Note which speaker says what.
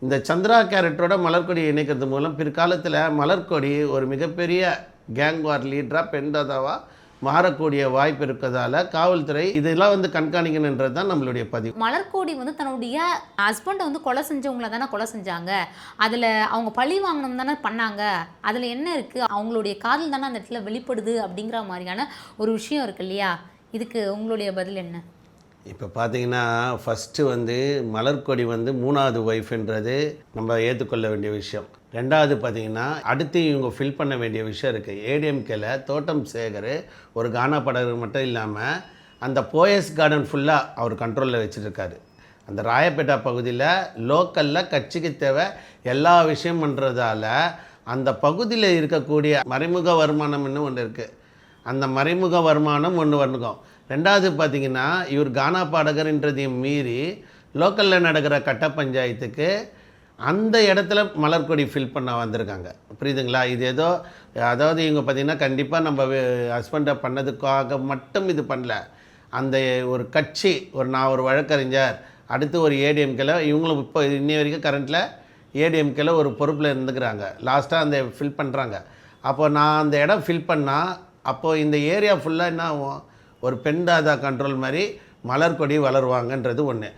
Speaker 1: இந்த சந்திரா கேரக்டரோட மலர்கொடி இணைக்கிறது மூலம் பிற்காலத்தில் மலர்கொடி ஒரு மிகப்பெரிய கேங் வார் லீடராக பெண்தாதாவாக மாறக்கூடிய வாய்ப்பு இருக்கிறதால காவல்துறை இதெல்லாம் வந்து கண்காணிக்கணுன்றது தான் நம்மளுடைய பதிவு.
Speaker 2: மலர்கொடி வந்து தன்னுடைய ஹஸ்பண்டை வந்து கொலை செஞ்சவங்கள தானே கொலை செஞ்சாங்க, அதில் அவங்க பழி வாங்கணும் தானே பண்ணாங்க, அதில் என்ன இருக்குது, அவங்களுடைய காதல் தானே அந்த இடத்துல வெளிப்படுது அப்படிங்கிற மாதிரியான ஒரு விஷயம் இருக்கு இல்லையா? இதுக்கு உங்களுடைய பதில் என்ன?
Speaker 1: இப்போ பார்த்தீங்கன்னா ஃபஸ்ட்டு வந்து மலர்கொடி வந்து 3வது ஒய்ஃப்ன்றது நம்ம ஏற்றுக்கொள்ள வேண்டிய விஷயம். 2வது பார்த்தீங்கன்னா அடுத்து இவங்க ஃபில் பண்ண வேண்டிய விஷயம் இருக்குது. ஏடிஎம்கேல தோட்டம் சேகர் ஒரு கானா பாடகர் மட்டும் இல்லாமல் அந்த போயஸ் கார்டன் ஃபுல்லாக அவர் கண்ட்ரோலில் வச்சுருக்காரு. அந்த ராயப்பேட்டா பகுதியில் லோக்கலில் கட்சிக்கு தேவை எல்லா விஷயம் பண்ணுறதால அந்த பகுதியில் இருக்கக்கூடிய மறைமுக வருமானம்னு ஒன்று இருக்குது. அந்த மறைமுக வருமானம் ஒன்று வரணும். 2வது பார்த்திங்கன்னா இவர் கானா பாடகர்ன்றதையும் மீறி லோக்கலில் நடக்கிற கட்ட பஞ்சாயத்துக்கு அந்த இடத்துல மலர்கொடி ஃபில் பண்ண வந்திருக்காங்க. புரியுதுங்களா? இது ஏதோ அதாவது இவங்க பார்த்திங்கன்னா கண்டிப்பாக நம்ம ஹஸ்பண்டை பண்ணதுக்காக மட்டும் இது பண்ணல. அந்த ஒரு கட்சி நான் ஒரு வழக்கறிஞர், அடுத்து ஒரு ஏடிஎம்கேல இவங்களும் இப்போ இன்னி வரைக்கும் கரண்ட்டில் ஏடிஎம்கேல ஒரு பொறுப்பில் இருந்துக்கிறாங்க. லாஸ்ட்டாக அந்த ஃபில் பண்ணுறாங்க. அப்போது நான் அந்த இடம் ஃபில் பண்ணால் அப்போது இந்த ஏரியா ஃபுல்லாக என்ன ஆகும், ஒரு பெண் தாதா கண்ட்ரோல் மாதிரி மலர்கொடி வளருவாங்கன்றது ஒன்று.